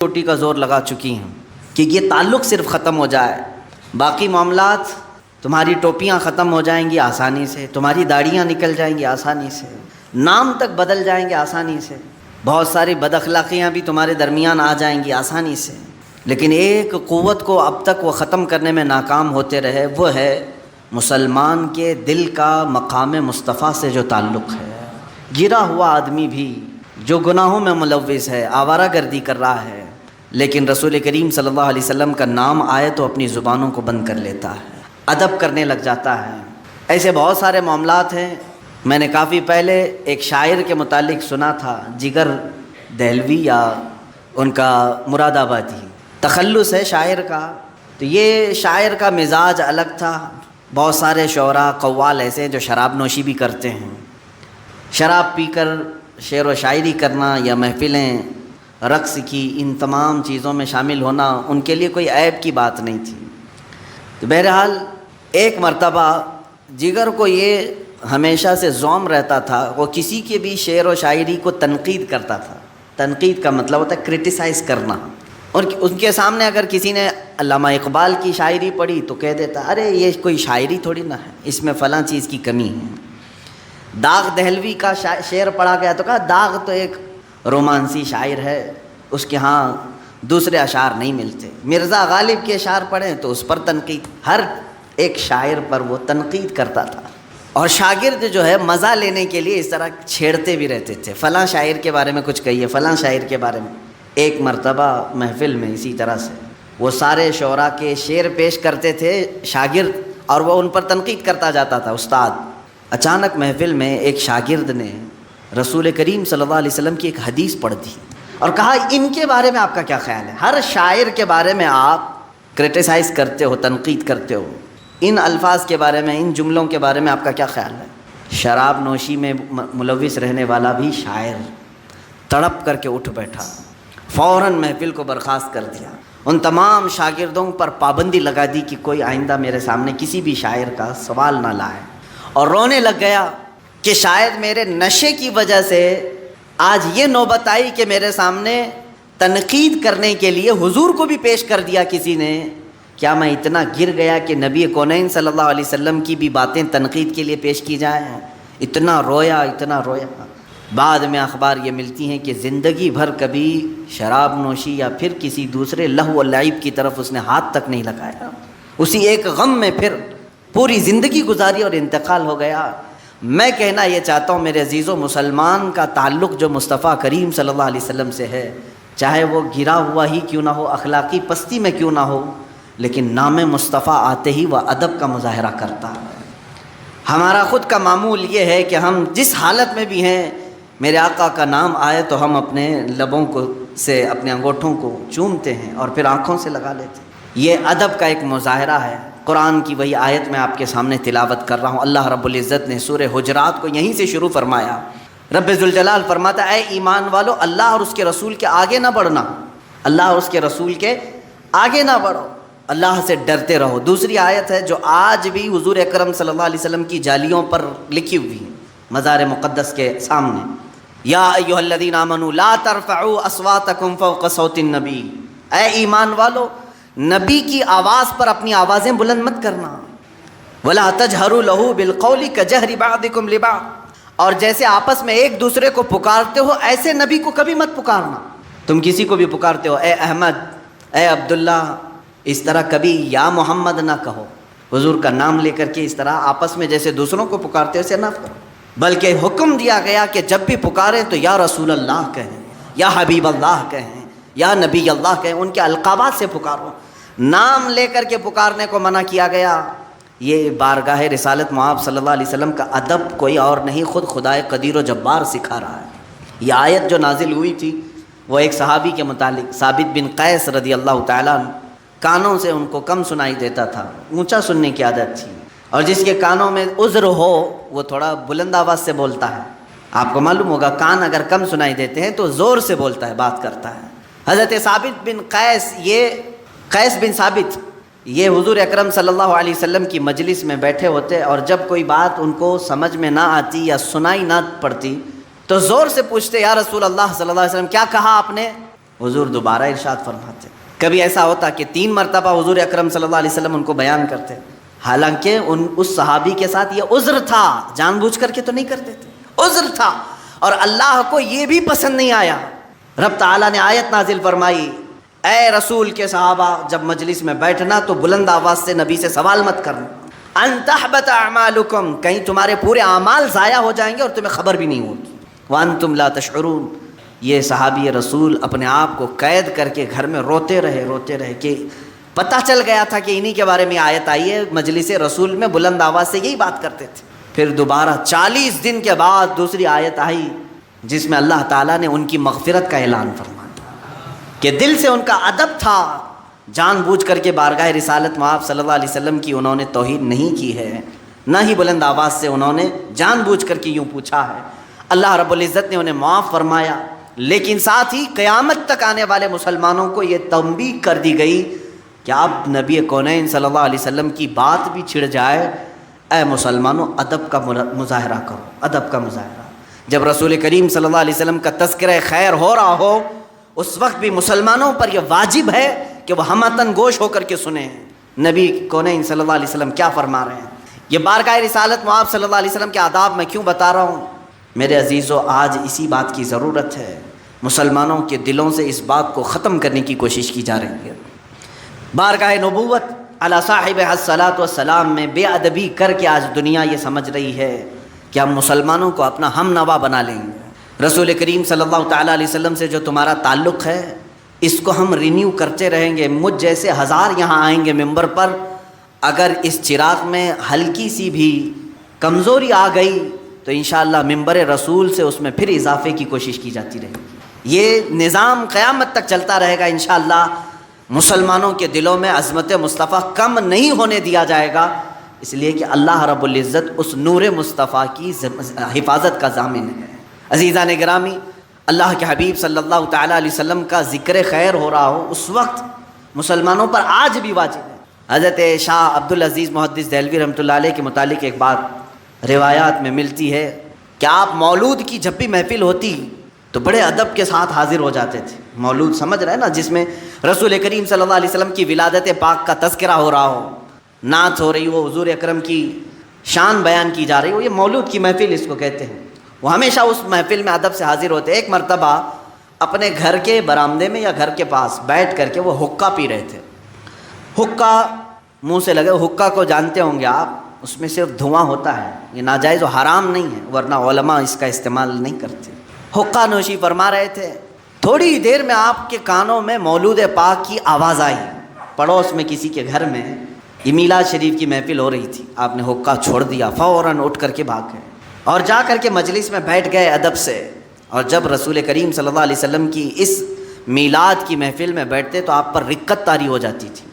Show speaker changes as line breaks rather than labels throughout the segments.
روٹی کا زور لگا چکی ہیں کہ یہ تعلق صرف ختم ہو جائے، باقی معاملات تمہاری ٹوپیاں ختم ہو جائیں گی آسانی سے، تمہاری داڑھیاں نکل جائیں گی آسانی سے، نام تک بدل جائیں گے آسانی سے، بہت ساری بد اخلاقیاں بھی تمہارے درمیان آ جائیں گی آسانی سے، لیکن ایک قوت کو اب تک وہ ختم کرنے میں ناکام ہوتے رہے، وہ ہے مسلمان کے دل کا مقام مصطفیٰ سے جو تعلق ہے۔ گرا ہوا آدمی بھی جو گناہوں میں ملوث ہے، آوارہ گردی کر رہا ہے، لیکن رسول کریم صلی اللہ علیہ وسلم کا نام آئے تو اپنی زبانوں کو بند کر لیتا ہے، ادب کرنے لگ جاتا ہے۔ ایسے بہت سارے معاملات ہیں۔ میں نے کافی پہلے ایک شاعر کے متعلق سنا تھا، جگر دہلوی یا ان کا مراد آبادی، تخلص ہے شاعر کا۔ تو یہ شاعر کا مزاج الگ تھا۔ بہت سارے شعراء قوال ایسے ہیں جو شراب نوشی بھی کرتے ہیں، شراب پی کر شعر و شاعری کرنا یا محفلیں رقص کی ان تمام چیزوں میں شامل ہونا ان کے لیے کوئی عیب کی بات نہیں تھی۔ تو بہرحال ایک مرتبہ جگر کو یہ ہمیشہ سے ذوم رہتا تھا، وہ کسی کے بھی شعر و شاعری کو تنقید کرتا تھا۔ تنقید کا مطلب ہوتا ہے کرٹیسائز کرنا، اور ان کے سامنے اگر کسی نے علامہ اقبال کی شاعری پڑھی تو کہہ دیتا ارے یہ کوئی شاعری تھوڑی نہ ہے، اس میں فلاں چیز کی کمی ہے۔ داغ دہلوی کا شعر پڑھا گیا تو کہا داغ تو ایک رومانسی شاعر ہے، اس کے ہاں دوسرے اشعار نہیں ملتے۔ مرزا غالب کے اشعار پڑھیں تو اس پر تنقید، ہر ایک شاعر پر وہ تنقید کرتا تھا، اور شاگرد جو ہے مزہ لینے کے لیے اس طرح چھیڑتے بھی رہتے تھے، فلاں شاعر کے بارے میں کچھ کہیے، فلاں شاعر کے بارے میں۔ ایک مرتبہ محفل میں اسی طرح سے وہ سارے شعراء کے شعر پیش کرتے تھے شاگرد، اور وہ ان پر تنقید کرتا جاتا تھا استاد۔ اچانک محفل میں ایک شاگرد نے رسول کریم صلی اللہ علیہ وسلم کی ایک حدیث پڑھ دی اور کہا ان کے بارے میں آپ کا کیا خیال ہے؟ ہر شاعر کے بارے میں آپ کرٹیسائز کرتے ہو، تنقید کرتے ہو، ان الفاظ کے بارے میں، ان جملوں کے بارے میں آپ کا کیا خیال ہے؟ شراب نوشی میں ملوث رہنے والا بھی شاعر تڑپ کر کے اٹھ بیٹھا، فوراً محفل کو برخاست کر دیا، ان تمام شاگردوں پر پابندی لگا دی کہ کوئی آئندہ میرے سامنے کسی بھی شاعر کا سوال نہ لائے، اور رونے لگ گیا کہ شاید میرے نشے کی وجہ سے آج یہ نوبت آئی کہ میرے سامنے تنقید کرنے کے لیے حضور کو بھی پیش کر دیا کسی نے۔ کیا میں اتنا گر گیا کہ نبی کونین صلی اللہ علیہ وسلم کی بھی باتیں تنقید کے لیے پیش کی جائیں؟ اتنا رویا، اتنا رویا۔ بعد میں اخبار یہ ملتی ہیں کہ زندگی بھر کبھی شراب نوشی یا پھر کسی دوسرے لہو و لعب کی طرف اس نے ہاتھ تک نہیں لگایا، اسی ایک غم میں پھر پوری زندگی گزاری اور انتقال ہو گیا۔ میں کہنا یہ چاہتا ہوں میرے عزیزوں، مسلمان کا تعلق جو مصطفیٰ کریم صلی اللہ علیہ وسلم سے ہے، چاہے وہ گرا ہوا ہی کیوں نہ ہو، اخلاقی پستی میں کیوں نہ ہو، لیکن نام مصطفیٰ آتے ہی وہ ادب کا مظاہرہ کرتا ہے۔ ہمارا خود کا معمول یہ ہے کہ ہم جس حالت میں بھی ہیں، میرے آقا کا نام آئے تو ہم اپنے لبوں کو سے اپنے انگوٹھوں کو چومتے ہیں اور پھر آنکھوں سے لگا لیتے ہیں۔ یہ ادب کا ایک مظاہرہ ہے۔ قرآن کی وہی آیت میں آپ کے سامنے تلاوت کر رہا ہوں۔ اللہ رب العزت نے سورہ حجرات کو یہیں سے شروع فرمایا۔ رب ذوالجلال فرماتا ہے اے ایمان والو، اللہ اور اس کے رسول کے آگے نہ بڑھنا، اللہ اور اس کے رسول کے آگے نہ بڑھو، اللہ سے ڈرتے رہو۔ دوسری آیت ہے جو آج بھی حضور اکرم صلی اللہ علیہ وسلم کی جالیوں پر لکھی ہوئی ہے مزار مقدس کے سامنے، یا ایھا الذین آمنوا لا ترفعوا اصواتکم فوق صوت النبی، اے ایمان والو نبی کی آواز پر اپنی آوازیں بلند مت کرنا، ولا تجہروا لہ بالقول کجہر بعضکم لبعض، اور جیسے آپس میں ایک دوسرے کو پکارتے ہو ایسے نبی کو کبھی مت پکارنا۔ تم کسی کو بھی پکارتے ہو اے احمد، اے عبداللہ، اس طرح کبھی یا محمد نہ کہو، حضور کا نام لے کر کے اس طرح آپس میں جیسے دوسروں کو پکارتے ہو اسے نہ کرو، بلکہ حکم دیا گیا کہ جب بھی پکاریں تو یا رسول اللہ کہیں، یا حبیب اللہ کہیں، یا نبی اللہ کہیں، ان کے القابات سے پکارو، نام لے کر کے پکارنے کو منع کیا گیا۔ یہ بارگاہ رسالت مآب صلی اللہ علیہ وسلم کا ادب کوئی اور نہیں، خود خدائے قدیر و جبار سکھا رہا ہے۔ یہ آیت جو نازل ہوئی تھی وہ ایک صحابی کے متعلق، ثابت بن قیس رضی اللہ تعالیٰ عنہ، کانوں سے ان کو کم سنائی دیتا تھا، اونچا سننے کی عادت تھی، اور جس کے کانوں میں عذر ہو وہ تھوڑا بلند آواز سے بولتا ہے۔ آپ کو معلوم ہوگا کان اگر کم سنائی دیتے ہیں تو زور سے بولتا ہے، بات کرتا ہے۔ حضرت ثابت بن قیس، یہ قیس بن ثابت، یہ حضور اکرم صلی اللہ علیہ وسلم کی مجلس میں بیٹھے ہوتے، اور جب کوئی بات ان کو سمجھ میں نہ آتی یا سنائی نہ پڑتی تو زور سے پوچھتے یا رسول اللہ صلی اللہ علیہ وسلم کیا کہا آپ نے؟ حضور دوبارہ ارشاد فرماتے. کبھی ایسا ہوتا کہ 3 مرتبہ حضور اکرم صلی اللہ علیہ وسلم ان کو بیان کرتے، حالانکہ اس صحابی کے ساتھ یہ عذر تھا، جان بوجھ کر کے تو نہیں کرتے تھے، عذر تھا، اور اللہ کو یہ بھی پسند نہیں آیا. رب تعالیٰ نے آیت نازل فرمائی، اے رسول کے صحابہ جب مجلس میں بیٹھنا تو بلند آواز سے نبی سے سوال مت کرنا، ان تحبط اعمالکم، کہیں تمہارے پورے اعمال ضائع ہو جائیں گے اور تمہیں خبر بھی نہیں ہوگی، وانتم لا تشعرون. یہ صحابی رسول اپنے آپ کو قید کر کے گھر میں روتے رہے کہ پتہ چل گیا تھا کہ انہی کے بارے میں آیت آئی ہے. مجلس رسول میں بلند آواز سے یہی بات کرتے تھے. پھر دوبارہ 40 دن کے بعد دوسری آیت آئی جس میں اللہ تعالیٰ نے ان کی مغفرت کا اعلان فرمایا کہ دل سے ان کا ادب تھا، جان بوجھ کر کے بارگاہ رسالت مآب صلی اللہ علیہ وسلم کی انہوں نے توہین نہیں کی ہے، نہ ہی بلند آواز سے انہوں نے جان بوجھ کر کے یوں پوچھا ہے. اللہ رب العزت نے انہیں معاف فرمایا، لیکن ساتھ ہی قیامت تک آنے والے مسلمانوں کو یہ تنبیہ کر دی گئی کہ اب نبی کونین صلی اللہ علیہ وسلم کی بات بھی چھڑ جائے، اے مسلمانوں ادب کا مظاہرہ کرو، ادب کا مظاہرہ. جب رسول کریم صلی اللہ علیہ وسلم کا تذکرہ خیر ہو رہا ہو اس وقت بھی مسلمانوں پر یہ واجب ہے کہ وہ ہمتن گوش ہو کر کے سنیں نبی کونین صلی اللہ علیہ وسلم کیا فرما رہے ہیں. یہ بارگاہ رسالت مآب صلی اللہ علیہ وسلم کے آداب میں کیوں بتا رہا ہوں میرے عزیزو؟ آج اسی بات کی ضرورت ہے. مسلمانوں کے دلوں سے اس بات کو ختم کرنے کی کوشش کی جا رہی ہے. بارگاہ نبوت علی صاحب الصلاۃ والسلام میں بے ادبی کر کے آج دنیا یہ سمجھ رہی ہے کہ ہم مسلمانوں کو اپنا ہم نوا بنا لیں گے. رسول کریم صلی اللہ تعالیٰ علیہ وسلم سے جو تمہارا تعلق ہے اس کو ہم رینیو کرتے رہیں گے. مجھ جیسے ہزار یہاں آئیں گے ممبر پر، اگر اس چراغ میں ہلکی سی بھی کمزوری آ گئی تو انشاءاللہ ممبر رسول سے اس میں پھر اضافے کی کوشش کی جاتی رہے گی. یہ نظام قیامت تک چلتا رہے گا انشاءاللہ. مسلمانوں کے دلوں میں عظمت مصطفیٰ کم نہیں ہونے دیا جائے گا، اس لیے کہ اللہ رب العزت اس نور مصطفیٰ کی حفاظت کا ضامن ہے. عزیزان گرامی، اللہ کے حبیب صلی اللہ تعالیٰ علیہ وسلم کا ذکر خیر ہو رہا ہو اس وقت مسلمانوں پر آج بھی واجب ہے. حضرت شاہ عبدالعزیز محدث دہلوی رحمۃ اللہ علیہ کے متعلق ایک بات روایات میں ملتی ہے کہ آپ مولود کی جب بھی محفل ہوتی تو بڑے ادب کے ساتھ حاضر ہو جاتے تھے. مولود سمجھ رہے ہیں نا، جس میں رسول کریم صلی اللہ علیہ وسلم کی ولادت پاک کا تذکرہ ہو رہا ہو، نعت ہو رہی ہو، حضور اکرم کی شان بیان کی جا رہی ہو، یہ مولود کی محفل اس کو کہتے ہیں. وہ ہمیشہ اس محفل میں ادب سے حاضر ہوتے. ایک مرتبہ اپنے گھر کے برآمدے میں یا گھر کے پاس بیٹھ کر کے وہ حقہ پی رہے تھے. حقہ منہ سے لگے، حقہ کو جانتے ہوں گے آپ، اس میں صرف دھواں ہوتا ہے، یہ ناجائز و حرام نہیں ہے، ورنہ علماء اس کا استعمال نہیں کرتے. حقہ نوشی فرما رہے تھے. تھوڑی دیر میں آپ کے کانوں میں مولود پاک کی آواز آئی. پڑوس میں کسی کے گھر میں یہ میلاد شریف کی محفل ہو رہی تھی. آپ نے حقہ چھوڑ دیا، فوراً اٹھ کر کے بھاگ گئے اور جا کر کے مجلس میں بیٹھ گئے ادب سے. اور جب رسول کریم صلی اللہ علیہ وسلم کی اس میلاد کی محفل میں بیٹھتے تو آپ پر رقت طاری ہو جاتی تھی.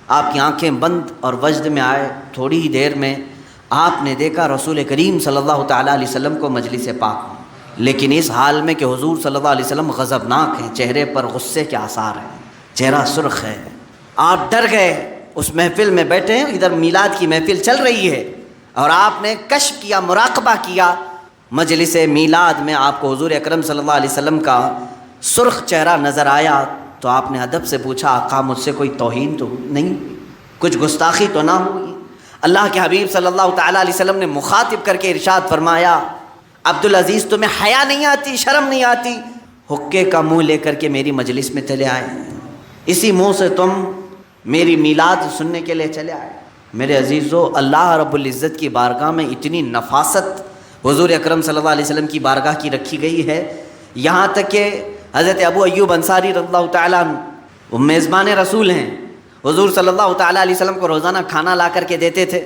آپ کی آنکھیں بند اور وجد میں آئے. تھوڑی ہی دیر میں آپ نے دیکھا رسول کریم صلی اللہ تعالیٰ علیہ وسلم کو مجلس پاک، لیکن اس حال میں کہ حضور صلی اللہ علیہ وسلم غضبناک ہیں، چہرے پر غصے کے آثار ہیں، چہرہ سرخ ہے. آپ ڈر گئے. اس محفل میں بیٹھے ہیں، ادھر میلاد کی محفل چل رہی ہے اور آپ نے کشف کیا، مراقبہ کیا. مجلس میلاد میں آپ کو حضور اکرم صلی اللہ علیہ وسلم کا سرخ چہرہ نظر آیا تو آپ نے ادب سے پوچھا، آقا مجھ سے کوئی توہین تو نہیں، کچھ گستاخی تو نہ ہوئی؟ اللہ کے حبیب صلی اللہ تعالیٰ علیہ وسلم نے مخاطب کر کے ارشاد فرمایا، عبدالعزیز تمہیں حیا نہیں آتی، شرم نہیں آتی؟ حقے کا منہ لے کر کے میری مجلس میں چلے آئے، اسی منہ سے تم میری میلاد سننے کے لیے چلے آئے. میرے عزیزو، اللہ رب العزت کی بارگاہ میں اتنی نفاست حضور اکرم صلی اللہ علیہ وسلم کی بارگاہ کی رکھی گئی ہے، یہاں تک کہ حضرت ابو ایوب انصاری رضی اللہ تعالیٰ عنہ وہ میزبان رسول ہیں. حضور صلی اللہ تعالیٰ علیہ وسلم کو روزانہ کھانا لا کر کے دیتے تھے.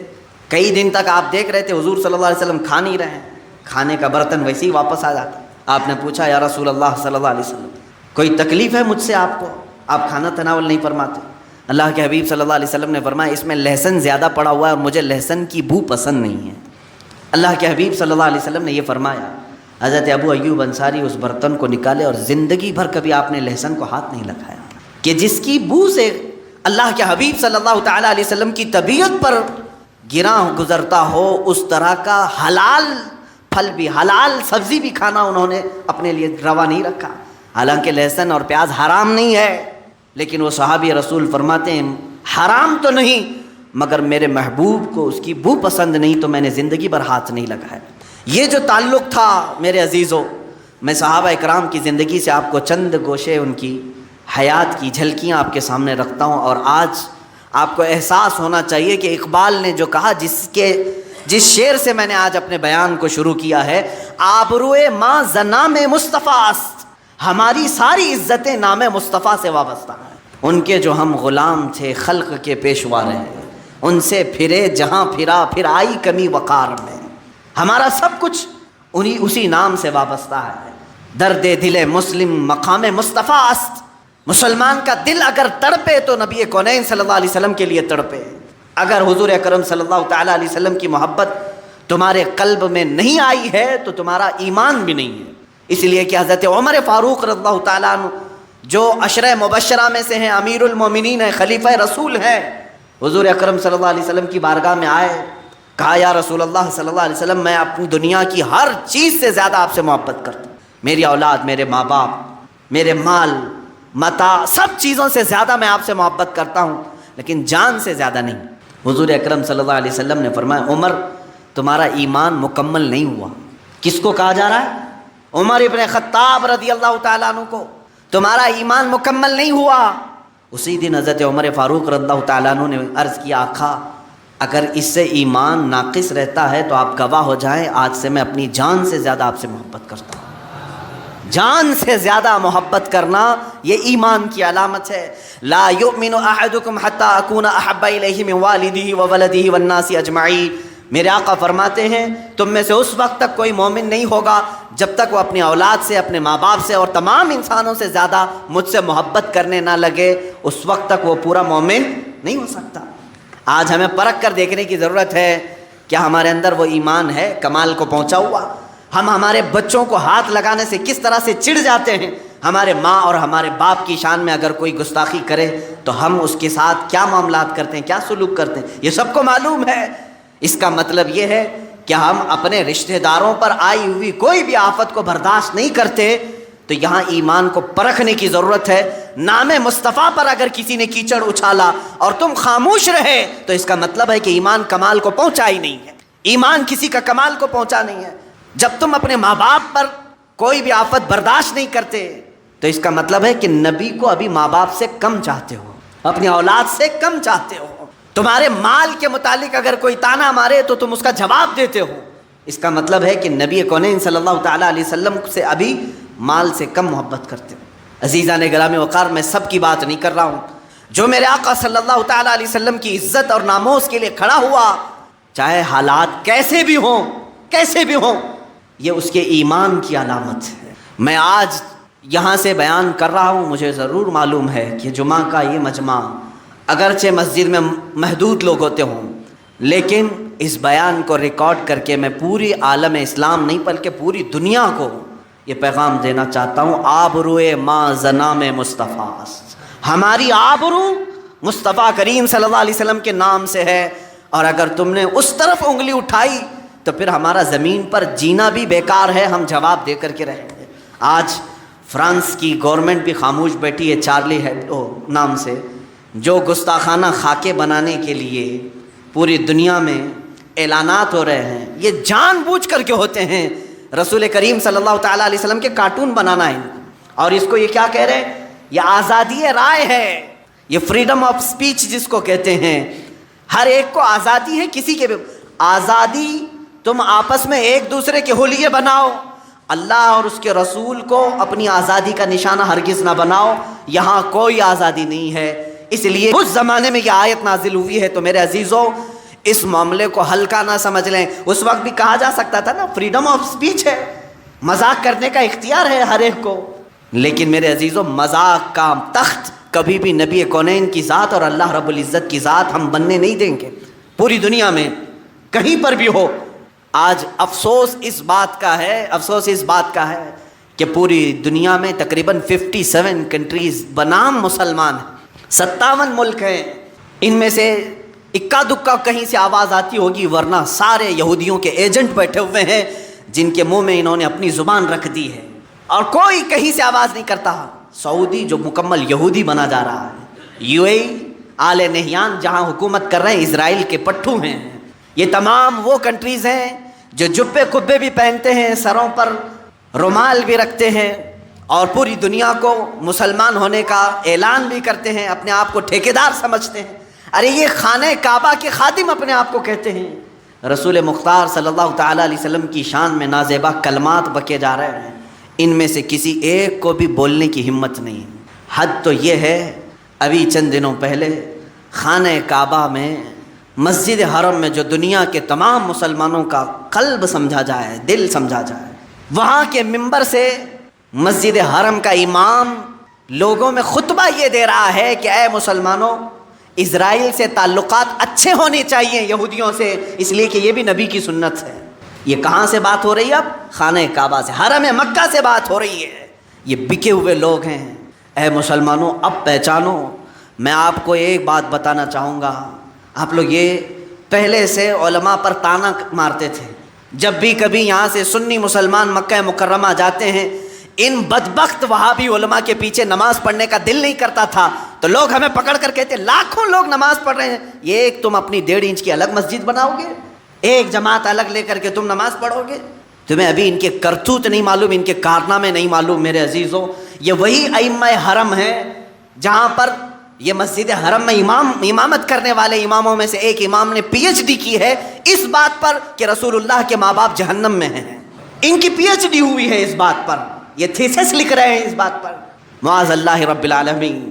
کئی دن تک آپ دیکھ رہے تھے حضور صلی اللہ علیہ وسلم کھا نہیں رہے ہیں، کھانے کا برتن ویسے ہی واپس آ جاتا. آپ نے پوچھا، یا رسول اللہ صلی اللہ علیہ وسلم کوئی تکلیف ہے مجھ سے آپ کو؟ آپ کھانا تناول نہیں فرماتے. اللہ کے حبیب صلی اللہ علیہ وسلم نے فرمایا، اس میں لہسن زیادہ پڑا ہوا ہے اور مجھے لہسن کی بو پسند نہیں ہے. اللہ کے حبیب صلی اللہ علیہ وسلم نے یہ فرمایا. حضرت ابو ایوب انصاری اس برتن کو نکالے اور زندگی بھر کبھی آپ نے لہسن کو ہاتھ نہیں لگایا کہ جس کی بو سے اللہ کے حبیب صلی اللہ تعالیٰ علیہ وسلم کی طبیعت پر گراں گزرتا ہو. اس طرح کا حلال پھل بھی، حلال سبزی بھی کھانا انہوں نے اپنے لیے روا نہیں رکھا. حالانکہ لہسن اور پیاز حرام نہیں ہے، لیکن وہ صحابی رسول فرماتے ہیں حرام تو نہیں مگر میرے محبوب کو اس کی بو پسند نہیں تو میں نے زندگی بھر ہاتھ نہیں لگایا۔ یہ جو تعلق تھا میرے عزیزوں، میں صحابہ اکرام کی زندگی سے آپ کو چند گوشے ان کی حیات کی جھلکیاں آپ کے سامنے رکھتا ہوں، اور آج آپ کو احساس ہونا چاہیے کہ اقبال نے جو کہا، جس شعر سے میں نے آج اپنے بیان کو شروع کیا ہے، آبروئے ماں زنام مصطفیٰ است، ہماری ساری عزتیں نام مصطفیٰ سے وابستہ ہیں۔ ان کے جو ہم غلام تھے خلق کے پیشوا رہے، ان سے پھرے جہاں پھرا پھر آئی کمی وقار میں، ہمارا سب کچھ اسی نام سے وابستہ ہے۔ درد دل مسلم مقام مصطفیٰ است، مسلمان کا دل اگر تڑپے تو نبی کونین صلی اللہ علیہ وسلم کے لیے تڑپے۔ اگر حضور اکرم صلی اللہ تعالیٰ علیہ وسلم کی محبت تمہارے قلب میں نہیں آئی ہے تو تمہارا ایمان بھی نہیں ہے۔ اس لیے کہ حضرت عمر فاروق رضی اللہ تعالیٰ عنہ جو عشرہ مبشرہ میں سے ہیں، امیر المومنین ہیں، خلیفہ رسول ہیں، حضور اکرم صلی اللہ علیہ وسلم کی بارگاہ میں آئے، کہا یا رسول اللہ صلی اللہ علیہ وسلم، میں اپنی دنیا کی ہر چیز سے زیادہ آپ سے محبت کرتا ہوں، میری اولاد، میرے ماں باپ، میرے مال متاع، سب چیزوں سے زیادہ میں آپ سے محبت کرتا ہوں، لیکن جان سے زیادہ نہیں۔ حضور اکرم صلی اللہ علیہ وسلم نے فرمایا عمر تمہارا ایمان مکمل نہیں ہوا۔ کس کو کہا جا رہا ہے؟ عمر ابن خطاب رضی اللہ تعالیٰ عنہ کو، تمہارا ایمان مکمل نہیں ہوا۔ اسی دن حضرت عمر فاروق رضی اللہ تعالیٰ عنہ نے عرض کیا آقا اگر اس سے ایمان ناقص رہتا ہے تو آپ گواہ ہو جائیں، آج سے میں اپنی جان سے زیادہ آپ سے محبت کرتا ہوں۔ جان سے زیادہ محبت کرنا یہ ایمان کی علامت ہے۔ لا یؤمن احدکم حتی اکون احب الیہ من والدہ وولدہ والناس اجمعین، میرے آقا فرماتے ہیں تم میں سے اس وقت تک کوئی مومن نہیں ہوگا جب تک وہ اپنی اولاد سے، اپنے ماں باپ سے اور تمام انسانوں سے زیادہ مجھ سے محبت کرنے نہ لگے، اس وقت تک وہ پورا مومن نہیں ہو سکتا۔ آج ہمیں پرکھ کر دیکھنے کی ضرورت ہے کیا ہمارے اندر وہ ایمان ہے کمال کو پہنچا ہوا؟ ہم ہمارے بچوں کو ہاتھ لگانے سے کس طرح سے چڑ جاتے ہیں، ہمارے ماں اور ہمارے باپ کی شان میں اگر کوئی گستاخی کرے تو ہم اس کے ساتھ کیا معاملات کرتے ہیں، کیا سلوک کرتے ہیں، یہ سب کو معلوم ہے۔ اس کا مطلب یہ ہے کہ ہم اپنے رشتہ داروں پر آئی ہوئی کوئی بھی آفت کو برداشت نہیں کرتے، تو یہاں ایمان کو پرکھنے کی ضرورت ہے۔ نام مصطفیٰ پر اگر کسی نے کیچڑ اچھالا اور تم خاموش رہے تو اس کا مطلب ہے کہ ایمان کمال کو پہنچا ہی نہیں ہے، ایمان کسی کا کمال کو پہنچا نہیں ہے۔ جب تم اپنے ماں باپ پر کوئی بھی آفت برداشت نہیں کرتے تو اس کا مطلب ہے کہ نبی کو ابھی ماں باپ سے کم چاہتے ہو، اپنی اولاد سے کم چاہتے ہو۔ تمہارے مال کے متعلق اگر کوئی تانا مارے تو تم اس کا جواب دیتے ہو، اس کا مطلب ہے کہ نبی کونین صلی اللہ تعالیٰ علیہ وسلم سے ابھی مال سے کم محبت کرتے ہو۔ عزیزان گرامی وقار، میں سب کی بات نہیں کر رہا ہوں، جو میرے آقا صلی اللہ تعالیٰ علیہ وسلم کی عزت اور ناموس کے لیے کھڑا ہوا، چاہے حالات کیسے بھی ہوں، یہ اس کے ایمان کی علامت ہے۔ میں آج یہاں سے بیان کر رہا ہوں، مجھے ضرور معلوم ہے کہ جمعہ کا یہ مجمع اگرچہ مسجد میں محدود لوگ ہوتے ہوں، لیکن اس بیان کو ریکارڈ کر کے میں پوری عالم اسلام نہیں بلکہ پوری دنیا کو یہ پیغام دینا چاہتا ہوں، آبروئے ماں زنام مصطفیٰ، ہماری آبرو مصطفیٰ کریم صلی اللہ علیہ وسلم کے نام سے ہے، اور اگر تم نے اس طرف انگلی اٹھائی تو پھر ہمارا زمین پر جینا بھی بیکار ہے، ہم جواب دے کر کے رہیں گے۔ آج فرانس کی گورنمنٹ بھی خاموش بیٹھی ہے، چارلی ہیبڈو نام سے، جو گستاخانہ خاکے بنانے کے لیے پوری دنیا میں اعلانات ہو رہے ہیں، یہ جان بوجھ کر کے ہوتے ہیں۔ رسول کریم صلی اللہ تعالیٰ علیہ وسلم کے کارٹون بنانا ہے، اور اس کو یہ کیا کہہ رہے ہیں؟ یہ آزادی رائے ہے، یہ فریڈم آف سپیچ جس کو کہتے ہیں۔ ہر ایک کو آزادی ہے، کسی کے بھی آزادی، تم آپس میں ایک دوسرے کے حلیے بناؤ، اللہ اور اس کے رسول کو اپنی آزادی کا نشانہ ہرگز نہ بناؤ، یہاں کوئی آزادی نہیں ہے۔ اس لیے اس زمانے میں یہ آیت نازل ہوئی ہے، تو میرے عزیزوں اس معاملے کو ہلکا نہ سمجھ لیں۔ اس وقت بھی کہا جا سکتا تھا نا فریڈم آف سپیچ ہے، مذاق کرنے کا اختیار ہے ہر ایک کو، لیکن میرے عزیزوں مذاق کا تخت کبھی بھی نبی کونین کی ذات اور اللہ رب العزت کی ذات ہم بننے نہیں دیں گے، پوری دنیا میں کہیں پر بھی ہو۔ آج افسوس اس بات کا ہے کہ پوری دنیا میں تقریباً 57 کنٹریز بنام مسلمان ہیں، 57 ملک ہیں، ان میں سے اکا دکا کہیں سے آواز آتی ہوگی، ورنہ سارے یہودیوں کے ایجنٹ بیٹھے ہوئے ہیں جن کے منہ میں انہوں نے اپنی زبان رکھ دی ہے۔ اور کوئی کہیں سے آواز نہیں کرتا. سعودی جو مکمل یہودی بنا جا رہا ہے, یو اے ای, آل نہیان جہاں حکومت کر رہے ہیں اسرائیل کے پٹھو ہیں, یہ تمام وہ کنٹریز ہیں جو جبے کبے بھی پہنتے ہیں, سروں پر رومال بھی رکھتے ہیں, اور پوری دنیا کو مسلمان ہونے کا اعلان بھی کرتے ہیں, اپنے آپ کو ٹھیکیدار سمجھتے ہیں. ارے یہ خانہ کعبہ کے خادم اپنے آپ کو کہتے ہیں. رسول مختار صلی اللہ تعالیٰ علیہ وسلم کی شان میں نازیبا کلمات بکے جا رہے ہیں, ان میں سے کسی ایک کو بھی بولنے کی ہمت نہیں. حد تو یہ ہے, ابھی چند دنوں پہلے خانہ کعبہ میں, مسجد حرم میں, جو دنیا کے تمام مسلمانوں کا قلب سمجھا جائے, دل سمجھا جائے, وہاں کے منبر سے مسجد حرم کا امام لوگوں میں خطبہ یہ دے رہا ہے کہ اے مسلمانوں, اسرائیل سے تعلقات اچھے ہونے چاہیے یہودیوں سے, اس لیے کہ یہ بھی نبی کی سنت ہے. یہ کہاں سے بات ہو رہی ہے؟ اب خانہ کعبہ سے, حرم مکہ سے بات ہو رہی ہے. یہ بکے ہوئے لوگ ہیں. اے مسلمانوں, اب پہچانو. میں آپ کو ایک بات بتانا چاہوں گا. آپ لوگ یہ پہلے سے علماء پر تانا مارتے تھے, جب بھی کبھی یہاں سے سنی مسلمان مکہ مکرمہ جاتے ہیں, ان بدبخت وہابی علماء کے پیچھے نماز پڑھنے کا دل نہیں کرتا تھا, تو لوگ ہمیں پکڑ کر کہتے لاکھوں لوگ نماز پڑھ رہے ہیں, یہ ایک تم اپنی 1.5 انچ کی الگ مسجد بناؤ گے, ایک جماعت الگ لے کر کے تم نماز پڑھو گے. تمہیں ابھی ان کے کرتوت نہیں معلوم, ان کے کارنامے نہیں معلوم. میرے عزیزوں, یہ وہی ائمہ حرم ہیں جہاں پر یہ مسجد حرم میں امامت کرنے والے اماموں میں سے ایک امام نے PhD کی ہے اس بات پر کہ رسول اللہ کے ماں باپ جہنم میں ہیں. ان کی PhD ہوئی ہے اس بات پر, یہ تھیسس لکھ رہے ہیں اس بات پر. معاذ اللہ رب العالمین.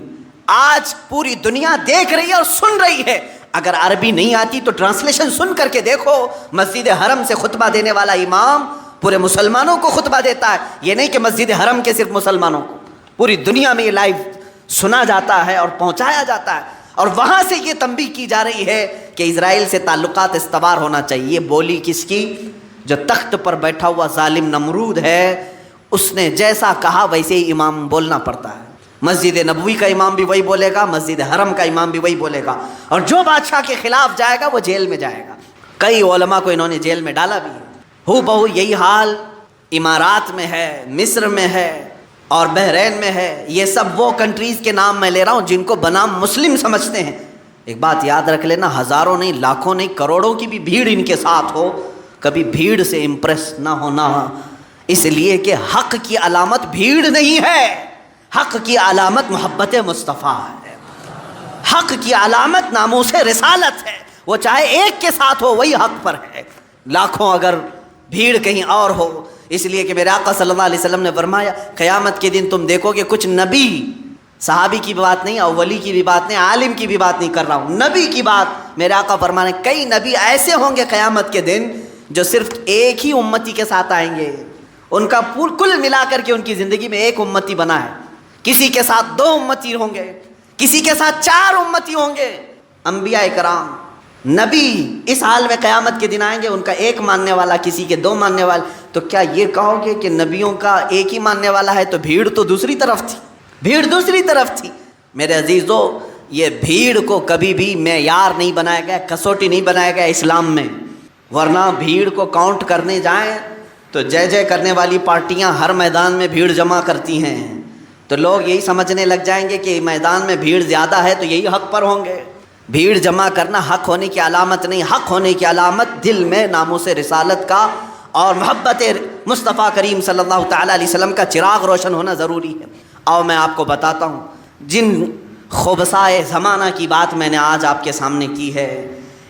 آج پوری دنیا دیکھ رہی ہے اور سن رہی ہے. اگر عربی نہیں آتی تو ٹرانسلیشن سن کر کے دیکھو. مسجد حرم سے خطبہ دینے والا امام پورے مسلمانوں کو خطبہ دیتا ہے. یہ نہیں کہ مسجد حرم کے صرف مسلمانوں کو, پوری دنیا میں یہ لائیو سنا جاتا ہے اور پہنچایا جاتا ہے. اور وہاں سے یہ تنبیہ کی جا رہی ہے کہ اسرائیل سے تعلقات استوار ہونا چاہیے. یہ بولی کس کی؟ جو تخت پر بیٹھا ہوا ظالم نمرود ہے, اس نے جیسا کہا ویسے ہی امام بولنا پڑتا ہے. مسجد نبوی کا امام بھی وہی بولے گا, مسجد حرم کا امام بھی وہی بولے گا, اور جو بادشاہ کے خلاف جائے گا وہ جیل میں جائے گا. کئی علماء کو انہوں نے جیل میں ڈالا بھی ہے. ہو بہو یہی حال امارات میں ہے, مصر میں ہے, اور بحرین میں ہے. یہ سب وہ کنٹریز کے نام میں لے رہا ہوں جن کو بنام مسلم سمجھتے ہیں. ایک بات یاد رکھ لینا, ہزاروں نہیں, لاکھوں نہیں, کروڑوں کی بھی بھیڑ ان کے ساتھ ہو, کبھی بھیڑ سے امپریس نہ ہونا, اس لیے کہ حق کی علامت بھیڑ نہیں ہے, حق کی علامت محبت مصطفیٰ ہے, حق کی علامت ناموس رسالت ہے. وہ چاہے ایک کے ساتھ ہو وہی حق پر ہے, لاکھوں اگر بھیڑ کہیں اور ہو. اس لیے کہ میرے آقا صلی اللہ علیہ وسلم نے فرمایا قیامت کے دن تم دیکھو کہ کچھ نبی, صحابی کی بات نہیں, اولی کی بھی بات نہیں, عالم کی بھی بات نہیں کر رہا ہوں, نبی کی بات میرے آقا فرمانے, کئی نبی ایسے ہوں گے قیامت کے دن جو صرف ایک ہی امتی کے ساتھ آئیں گے. ان کا کل ملا کر کے ان کی زندگی میں ایک امتی بنا ہے. کسی کے ساتھ 2 امتی ہوں گے, کسی کے ساتھ 4 امتی ہوں گے. انبیاء کرام, نبی اس حال میں قیامت کے دن آئیں گے, ان کا ایک ماننے والا, کسی کے 2 ماننے والے. تو کیا یہ کہو گے کہ نبیوں کا ایک ہی ماننے والا ہے تو بھیڑ تو دوسری طرف تھی, بھیڑ دوسری طرف تھی. میرے عزیزو, یہ بھیڑ کو کبھی بھی معیار نہیں بنایا گیا, کسوٹی نہیں بنایا گیا اسلام میں. ورنہ بھیڑ کو کاؤنٹ کرنے جائیں تو جے جے کرنے والی پارٹیاں ہر میدان میں بھیڑ جمع کرتی ہیں, تو لوگ یہی سمجھنے لگ جائیں گے کہ میدان میں بھیڑ زیادہ ہے تو یہی حق پر ہوں گے. بھیڑ جمع کرنا حق ہونے کی علامت نہیں. حق ہونے کی علامت دل میں ناموس رسالت کا اور محبت مصطفیٰ کریم صلی اللہ تعالیٰ علیہ وسلم کا چراغ روشن ہونا ضروری ہے. اور میں آپ کو بتاتا ہوں, جن خبثائے زمانہ کی بات میں نے آج آپ کے سامنے کی ہے,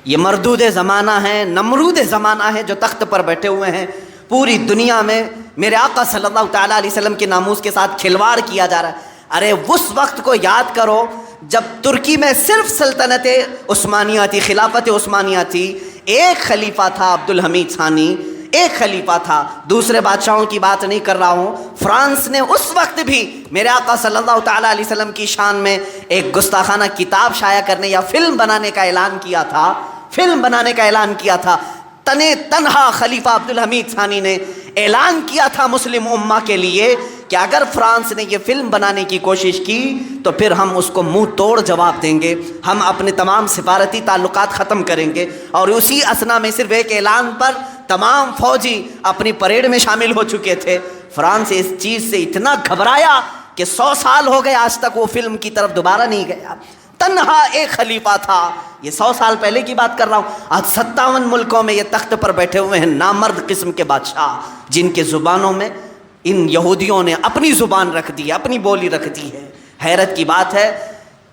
یہ مردود زمانہ ہے, نمرود زمانہ ہے, جو تخت پر بیٹھے ہوئے ہیں. پوری دنیا میں میرے آقا صلی اللہ تعالیٰ علیہ وسلم کے ناموس کے ساتھ کھلواڑ کیا جا رہا ہے. ارے اس وقت کو یاد کرو جب ترکی میں صرف سلطنت عثمانیہ تھی, خلافت عثمانیہ تھی. ایک خلیفہ تھا عبدالحمید ثانی, ایک خلیفہ تھا, دوسرے بادشاہوں کی بات نہیں کر رہا ہوں. فرانس نے اس وقت بھی میرے آقا صلی اللہ تعالیٰ علیہ وسلم کی شان میں ایک گستاخانہ کتاب شائع کرنے یا فلم بنانے کا اعلان کیا تھا, فلم بنانے کا اعلان کیا تھا. تنہا خلیفہ عبدالحمید ثانی نے اعلان کیا تھا مسلم امہ کے لیے کہ اگر فرانس نے یہ فلم بنانے کی کوشش کی تو پھر ہم اس کو منہ توڑ جواب دیں گے, ہم اپنے تمام سفارتی تعلقات ختم کریں گے. اور اسی اثنا میں صرف ایک اعلان پر تمام فوجی اپنی پریڈ میں شامل ہو چکے تھے. فرانس اس چیز سے اتنا گھبرایا کہ 100 سال ہو گئے آج تک وہ فلم کی طرف دوبارہ نہیں گیا. تنہا ایک خلیفہ تھا. یہ 100 سال پہلے کی بات کر رہا ہوں. آج 57 ملکوں میں یہ تخت پر بیٹھے ہوئے ہیں نامرد قسم کے بادشاہ، جن کے زبانوں میں ان یہودیوں نے اپنی زبان رکھ دی ہے، اپنی بولی رکھ دی ہے. حیرت کی بات ہے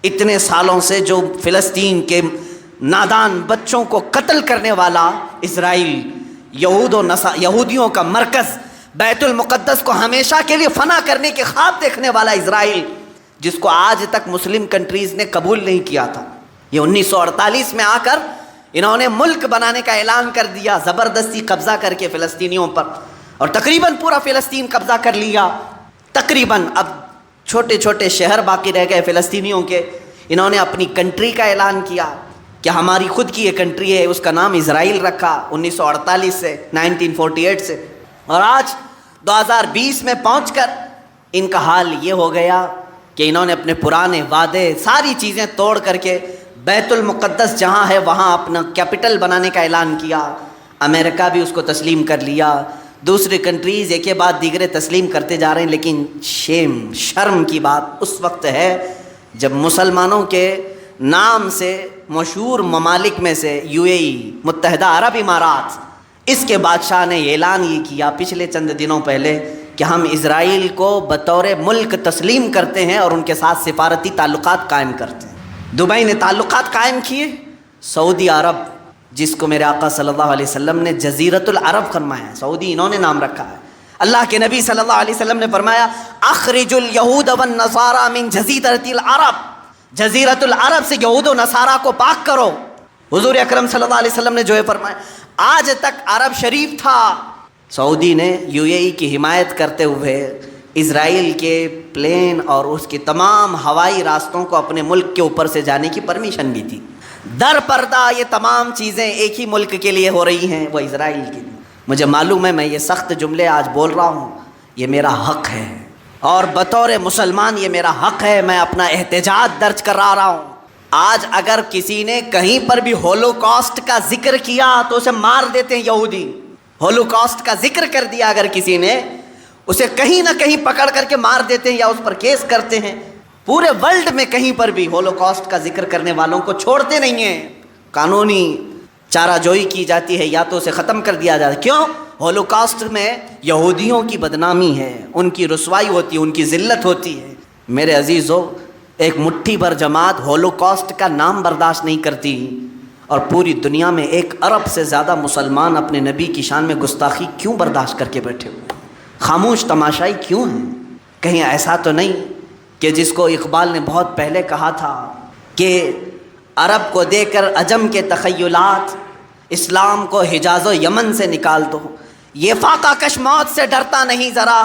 اتنے سالوں سے جو فلسطین کے نادان بچوں کو قتل کرنے والا اسرائیل، یہودیوں کا مرکز، بیت المقدس کو ہمیشہ کے لیے فنا کرنے کے خواب دیکھنے والا اسرائیل، جس کو آج تک مسلم کنٹریز نے قبول نہیں کیا تھا، یہ 1948 میں آ کر انہوں نے ملک بنانے کا اعلان کر دیا، زبردستی قبضہ کر کے فلسطینیوں پر، اور تقریباً پورا فلسطین قبضہ کر لیا. تقریباً اب چھوٹے چھوٹے شہر باقی رہ گئے فلسطینیوں کے. انہوں نے اپنی کنٹری کا اعلان کیا کہ ہماری خود کی یہ کنٹری ہے، اس کا نام اسرائیل رکھا 1948 سے، 1948 سے. اور آج 2020 میں پہنچ کر ان کا حال یہ ہو گیا کہ انہوں نے اپنے پرانے وعدے ساری چیزیں توڑ کر کے بیت المقدس جہاں ہے وہاں اپنا کیپٹل بنانے کا اعلان کیا. امریکہ بھی اس کو تسلیم کر لیا، دوسری کنٹریز ایک کے بعد دیگرے تسلیم کرتے جا رہے ہیں. لیکن شرم کی بات اس وقت ہے جب مسلمانوں کے نام سے مشہور ممالک میں سے UAE، متحدہ عرب امارات، اس کے بادشاہ نے اعلان یہ کیا پچھلے چند دنوں پہلے کہ ہم اسرائیل کو بطور ملک تسلیم کرتے ہیں اور ان کے ساتھ سفارتی تعلقات قائم کرتے ہیں. دبئی نے تعلقات قائم کیے. سعودی عرب، جس کو میرے آقا صلی اللہ علیہ وسلم نے جزیرۃ العرب فرمایا ہے، سعودی انہوں نے نام رکھا ہے. اللہ کے نبی صلی اللہ علیہ وسلم نے فرمایا اخرج الیہود والنصارى من جزیرۃ العرب، جزیرۃ العرب سے یہود و نصارہ کو پاک کرو. حضور اکرم صلی اللہ علیہ وسلم نے جو ہے فرمایا. آج تک عرب شریف تھا. سعودی نے UAE کی حمایت کرتے ہوئے اسرائیل کے پلین اور اس کے تمام ہوائی راستوں کو اپنے ملک کے اوپر سے جانے کی پرمیشن بھی تھی. در پردہ یہ تمام چیزیں ایک ہی ملک کے لیے ہو رہی ہیں، وہ اسرائیل کے لیے. مجھے معلوم ہے میں یہ سخت جملے آج بول رہا ہوں، یہ میرا حق ہے، اور بطور مسلمان یہ میرا حق ہے. میں اپنا احتجاج درج کرا رہا ہوں. آج اگر کسی نے کہیں پر بھی ہولوکاسٹ کا ذکر کیا تو اسے مار دیتے ہیں یہودی. ہولوکاسٹ کا ذکر کر دیا اگر کسی نے، اسے کہیں نہ کہیں پکڑ کر کے مار دیتے ہیں یا اس پر کیس کرتے ہیں. پورے ورلڈ میں کہیں پر بھی ہولوکاسٹ کا ذکر کرنے والوں کو چھوڑتے نہیں ہیں. قانونی چارہ جوئی کی جاتی ہے یا تو اسے ختم کر دیا جاتا ہے. کیوں؟ ہولوکاسٹ میں یہودیوں کی بدنامی ہے، ان کی رسوائی ہوتی ہے، ان کی ذلت ہوتی ہے. میرے عزیزو، ایک مٹھی بھر جماعت ہولوکاسٹ کا نام برداشت نہیں کرتی، اور پوری دنیا میں 1 ارب سے زیادہ مسلمان اپنے نبی کی شان میں گستاخی کیوں برداشت کر کے بیٹھے ہوئے ہیں؟ خاموش تماشائی کیوں ہیں؟ کہیں ایسا تو نہیں کہ جس کو اقبال نے بہت پہلے کہا تھا کہ عرب کو دے کر عجم کے تخیلات، اسلام کو حجاز و یمن سے نکال دو، یہ فاقہ کش موت سے ڈرتا نہیں ذرا،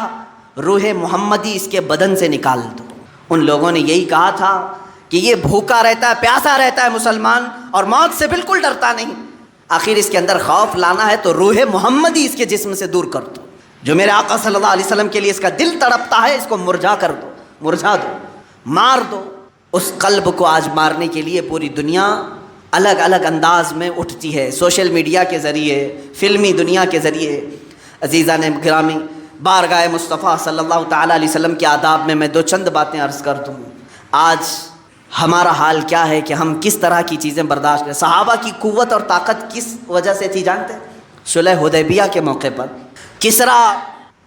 روح محمدی اس کے بدن سے نکال دو. ان لوگوں نے یہی کہا تھا کہ یہ بھوکا رہتا ہے، پیاسا رہتا ہے مسلمان، اور موت سے بالکل ڈرتا نہیں. آخر اس کے اندر خوف لانا ہے تو روح محمدی اس کے جسم سے دور کر دو. جو میرے آقا صلی اللہ علیہ وسلم کے لیے اس کا دل تڑپتا ہے، اس کو مرجھا کر دو، مرجھا دو، مار دو. اس قلب کو آج مارنے کے لیے پوری دنیا الگ الگ انداز میں اٹھتی ہے، سوشل میڈیا کے ذریعے، فلمی دنیا کے ذریعے. عزیزان گرامی، بارگاہ مصطفیٰ صلی اللہ تعالیٰ علیہ وسلم کے آداب میں میں 2 چند باتیں عرض کر دوں. آج ہمارا حال کیا ہے کہ ہم کس طرح کی چیزیں برداشت کریں. صحابہ کی قوت اور طاقت کس وجہ سے تھی جانتے ہیں؟ صلح حدیبیہ کے موقع پر کسرا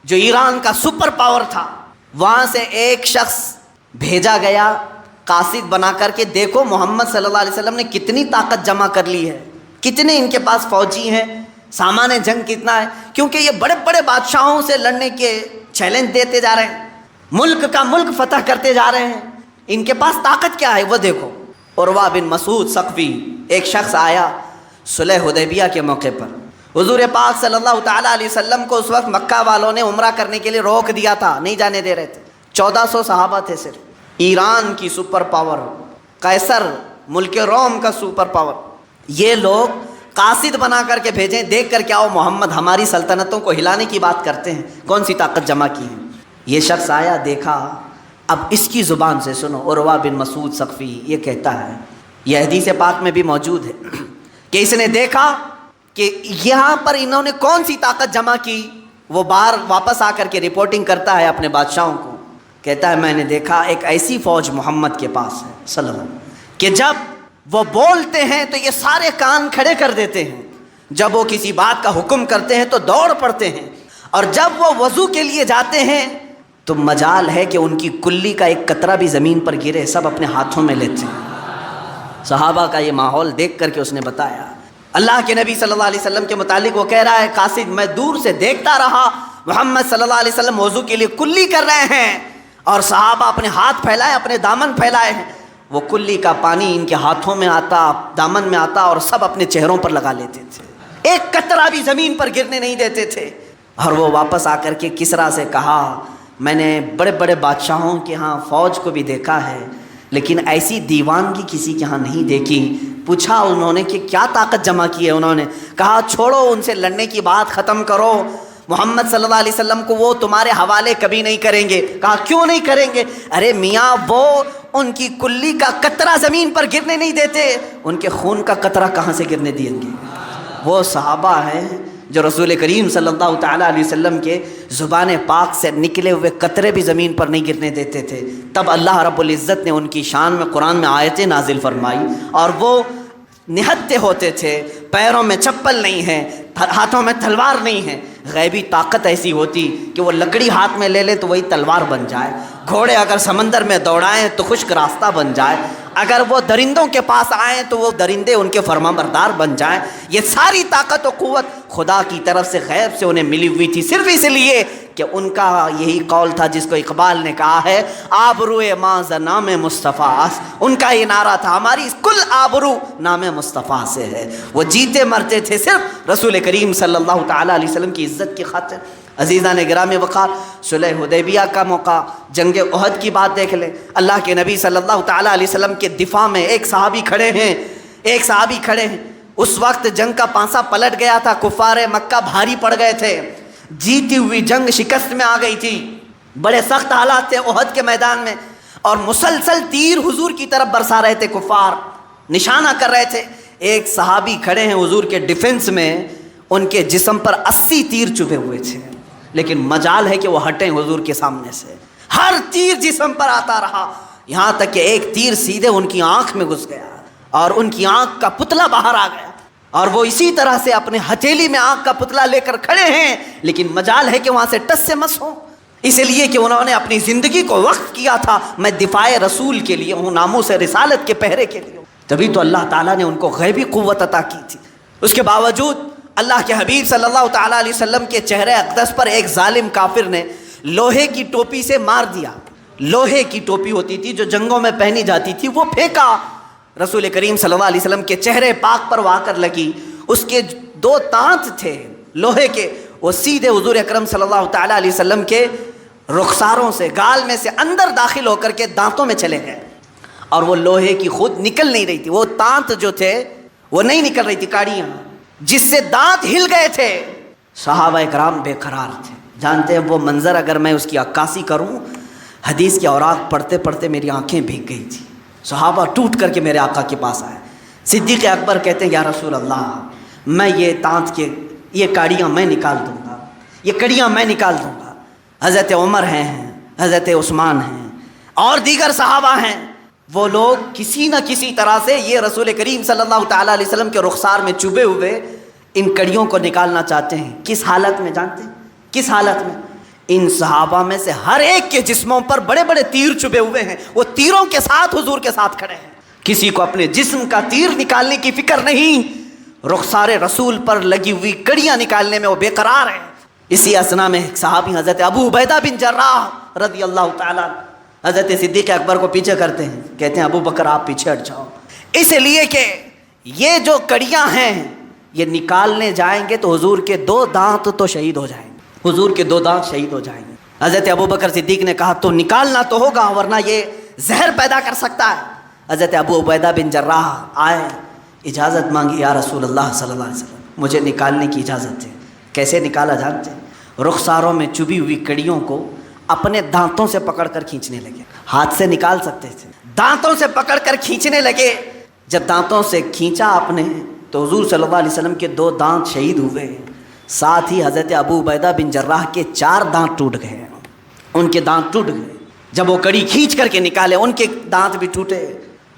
جو ایران کا سپر پاور تھا، وہاں سے ایک شخص بھیجا گیا قاصد بنا کر کے، دیکھو محمد صلی اللہ علیہ وسلم نے کتنی طاقت جمع کر لی ہے، کتنے ان کے پاس فوجی ہیں، سامان جنگ کتنا ہے. کیونکہ یہ بڑے بڑے بادشاہوں سے لڑنے کے چیلنج دیتے جا رہے ہیں، ملک کا ملک فتح کرتے جا رہے ہیں، ان کے پاس طاقت کیا ہے وہ دیکھو. عروہ بن مسعود ثقفی ایک شخص آیا صلح حدیبیہ کے موقع پر. حضور پاک صلی اللہ تعالیٰ علیہ وسلم کو اس وقت مکہ والوں نے عمرہ کرنے کے لیے روک دیا تھا، نہیں جانے دے رہے تھے. 1400 صحابہ تھے صرف. ایران کی سپر پاور، قیصر ملک روم کا سپر پاور، یہ لوگ قاصد بنا کر کے بھیجیں، دیکھ کر کے آؤ محمد ہماری سلطنتوں کو ہلانے کی بات کرتے ہیں، کون سی طاقت جمع کی ہے. یہ شخص آیا، دیکھا. اب اس کی زبان سے سنو. عروہ بن مسعود ثقفی یہ کہتا ہے، یہ حدیث پاک میں بھی موجود ہے کہ اس نے دیکھا کہ یہاں پر انہوں نے کون سی طاقت جمع کی. وہ باہر واپس آ کر کے رپورٹنگ کرتا ہے اپنے بادشاہوں کو، کہتا ہے میں نے دیکھا ایک ایسی فوج محمد کے پاس ہے صلی اللہ علیہ وسلم کہ جب وہ بولتے ہیں تو یہ سارے کان کھڑے کر دیتے ہیں، جب وہ کسی بات کا حکم کرتے ہیں تو دوڑ پڑتے ہیں، اور جب وہ وضو کے لیے جاتے ہیں تو مجال ہے کہ ان کی کلی کا ایک قطرہ بھی زمین پر گرے، سب اپنے ہاتھوں میں لیتے ہیں۔ صحابہ کا یہ ماحول دیکھ کر کے اس نے بتایا، اللہ کے نبی صلی اللہ علیہ وسلم کے متعلق وہ کہہ رہا ہے، قاصد میں دور سے دیکھتا رہا محمد صلی اللہ علیہ وسلم وضو کے لیے کلی کر رہے ہیں، اور صحابہ اپنے ہاتھ پھیلائے، اپنے دامن پھیلائے ہیں، وہ کلی کا پانی ان کے ہاتھوں میں آتا، دامن میں آتا، اور سب اپنے چہروں پر لگا لیتے تھے، ایک قطرہ بھی زمین پر گرنے نہیں دیتے تھے۔ اور وہ واپس آ کر کے کسریٰ سے کہا، میں نے بڑے بڑے بادشاہوں کے ہاں فوج کو بھی دیکھا ہے لیکن ایسی دیوانگی کسی کے ہاں نہیں دیکھی۔ پوچھا انہوں نے کہ کیا طاقت جمع کی ہے، انہوں نے کہا چھوڑو ان سے لڑنے کی بات ختم کرو، محمد صلی اللہ علیہ وسلم کو وہ تمہارے حوالے کبھی نہیں کریں گے۔ کہا کیوں نہیں کریں گے؟ ارے میاں وہ ان کی کلی کا قطرہ زمین پر گرنے نہیں دیتے، ان کے خون کا قطرہ کہاں سے گرنے دیں گے؟ وہ صحابہ ہیں جو رسول کریم صلی اللہ تعالیٰ علیہ وسلم کے زبان پاک سے نکلے ہوئے قطرے بھی زمین پر نہیں گرنے دیتے تھے۔ تب اللہ رب العزت نے ان کی شان میں قرآن میں آیتیں نازل فرمائی، اور وہ نہتے ہوتے تھے، پیروں میں چپل نہیں ہے، ہاتھوں میں تلوار نہیں ہے۔ غیبی طاقت ایسی ہوتی کہ وہ لکڑی ہاتھ میں لے لیں تو وہی تلوار بن جائے، گھوڑے اگر سمندر میں دوڑائیں تو خشک راستہ بن جائے، اگر وہ درندوں کے پاس آئیں تو وہ درندے ان کے فرما بردار بن جائیں۔ یہ ساری طاقت و قوت خدا کی طرف سے غیب سے انہیں ملی ہوئی تھی، صرف اس لیے کہ ان کا یہی قول تھا جس کو اقبال نے کہا ہے، آبروئے ماں ز نام مصطفیٰ، ان کا یہ نعرہ تھا ہماری کل آبرو نام مصطفیٰ سے ہے۔ وہ جیتے مرتے تھے صرف رسول کریم صلی اللہ تعالیٰ علیہ وسلم کی عزت کی خاطر۔ عزیزان گرامی وقار، صلح حدیبیہ کا موقع، جنگ احد کی بات دیکھ لیں۔ اللہ کے نبی صلی اللہ تعالیٰ علیہ وسلم کے دفاع میں ایک صحابی کھڑے ہیں، اس وقت جنگ کا پانسا پلٹ گیا تھا، کفار مکہ بھاری پڑ گئے تھے، جیتی ہوئی جنگ شکست میں آ گئی تھی، بڑے سخت حالات تھے احد کے میدان میں، اور مسلسل تیر حضور کی طرف برسا رہے تھے، کفار نشانہ کر رہے تھے۔ ایک صحابی کھڑے ہیں حضور کے ڈیفنس میں، ان کے جسم پر 80 تیر چبھے ہوئے تھے، لیکن مجال ہے کہ وہ ہٹیں حضور کے سامنے سے، ہر تیر جسم پر آتا رہا، یہاں تک کہ ایک تیر سیدھے ان کی آنکھ میں گھس گیا اور ان کی آنکھ کا پتلا باہر آ گیا، اور وہ اسی طرح سے اپنے ہتھیلی میں آنکھ کا پتلا لے کر کھڑے ہیں، لیکن مجال ہے کہ وہاں سے ٹس سے مس ہو، اس لیے کہ انہوں نے اپنی زندگی کو وقف کیا تھا، میں دفاع رسول کے لیے ہوں، ناموس رسالت کے پہرے کے لیے ہوں، تبھی تو اللہ تعالیٰ نے ان کو غیبی قوت عطا کی تھی۔ اس کے باوجود اللہ کے حبیب صلی اللہ تعالیٰ علیہ وسلم کے چہرے اقدس پر ایک ظالم کافر نے لوہے کی ٹوپی سے مار دیا، لوہے کی ٹوپی ہوتی تھی جو جنگوں میں پہنی جاتی تھی، وہ پھینکا، رسول کریم صلی اللہ علیہ وسلم کے چہرے پاک پر وہ آ کر لگی، اس کے 2 دانت تھے لوہے کے، وہ سیدھے حضور اکرم صلی اللہ تعالیٰ علیہ وسلم کے رخساروں سے، گال میں سے اندر داخل ہو کر کے دانتوں میں چلے گئے، اور وہ لوہے کی خود نکل نہیں رہی تھی، وہ دانت جو تھے وہ نہیں نکل رہی تھی، کاڑیاں جس سے دانت ہل گئے تھے۔ صحابہ اکرام بے قرار تھے، جانتے ہیں وہ منظر اگر میں اس کی عکاسی کروں، حدیث کے اوراق پڑھتے پڑھتے میری آنکھیں بھیگ گئی تھی، صحابہ ٹوٹ کر کے میرے آقا کے پاس آئے، صدیق اکبر کہتے ہیں یا رسول اللہ، میں یہ دانت کے یہ کاڑیاں میں نکال دوں گا، یہ کڑیاں میں نکال دوں گا۔ حضرت عمر ہیں، حضرت عثمان ہیں، اور دیگر صحابہ ہیں، وہ لوگ کسی نہ کسی طرح سے یہ رسول کریم صلی اللہ تعالیٰ علیہ وسلم کے رخسار میں چبھے ہوئے ان کڑیوں کو نکالنا چاہتے ہیں۔ کس حالت میں جانتے ہیں؟ کس حالت میں؟ ان صحابہ میں سے ہر ایک کے جسموں پر بڑے بڑے تیر چبھے ہوئے ہیں، وہ تیروں کے ساتھ حضور کے ساتھ کھڑے ہیں، کسی کو اپنے جسم کا تیر نکالنے کی فکر نہیں، رخسار رسول پر لگی ہوئی کڑیاں نکالنے میں وہ بے قرار ہیں۔ اسی اثنا میں ایک صحابی حضرت ابو عبیدہ بن جراح رضی اللہ تعالیٰ حضرت صدیق اکبر کو پیچھے کرتے ہیں، کہتے ہیں ابو بکر آپ پیچھے ہٹ جاؤ، اس لیے کہ یہ جو کڑیاں ہیں یہ نکالنے جائیں گے تو حضور کے 2 دانت تو شہید ہو جائیں گے، حضور کے 2 دانت شہید ہو جائیں گے۔ حضرت ابو بکر صدیق نے کہا تو نکالنا تو ہوگا ورنہ یہ زہر پیدا کر سکتا ہے۔ حضرت ابو عبیدہ بن جراح آئے، اجازت مانگی، یا رسول اللہ صلی اللہ علیہ وسلم مجھے نکالنے کی اجازت ہے۔ کیسے نکالا جانتے ہیں؟ رخساروں میں چبھی ہوئی کڑیوں کو اپنے دانتوں سے پکڑ کر کھینچنے لگے، ہاتھ سے نکال سکتے تھے، دانتوں سے پکڑ کر کھینچنے لگے۔ جب دانتوں سے کھینچا آپ نے تو حضور صلی اللہ علیہ وسلم کے 2 دانت شہید ہوئے، ساتھ ہی حضرت ابو عبیدہ بن جراح کے 4 دانت ٹوٹ گئے، ان کے دانت ٹوٹ گئے، جب وہ کڑی کھینچ کر کے نکالے ان کے دانت بھی ٹوٹے۔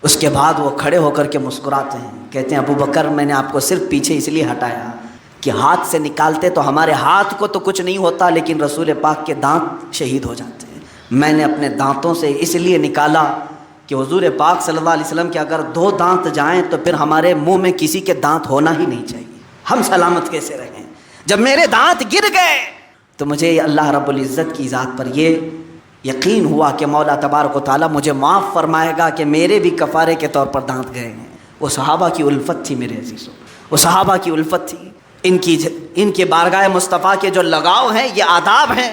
اس کے بعد وہ کھڑے ہو کر کے مسکراتے ہیں، کہتے ہیں ابو بکر میں نے آپ کو صرف پیچھے اس لیے ہٹایا کہ ہاتھ سے نکالتے تو ہمارے ہاتھ کو تو کچھ نہیں ہوتا، لیکن رسول پاک کے دانت شہید ہو جاتے ہیں۔ میں نے اپنے دانتوں سے اس لیے نکالا کہ حضور پاک صلی اللہ علیہ وسلم کے اگر 2 دانت جائیں تو پھر ہمارے منہ میں کسی کے دانت ہونا ہی نہیں چاہیے، ہم سلامت کیسے رہیں۔ جب میرے دانت گر گئے تو مجھے اللہ رب العزت کی ذات پر یہ یقین ہوا کہ مولا تبارک و تعالیٰ مجھے معاف فرمائے گا کہ میرے بھی کفارے کے طور پر دانت گئے ہیں۔ وہ صحابہ کی الفت تھی میرے عزیزوں، وہ صحابہ کی الفت تھی، ان کی بارگاہ مصطفیٰ کے جو لگاؤ ہیں، یہ آداب ہیں،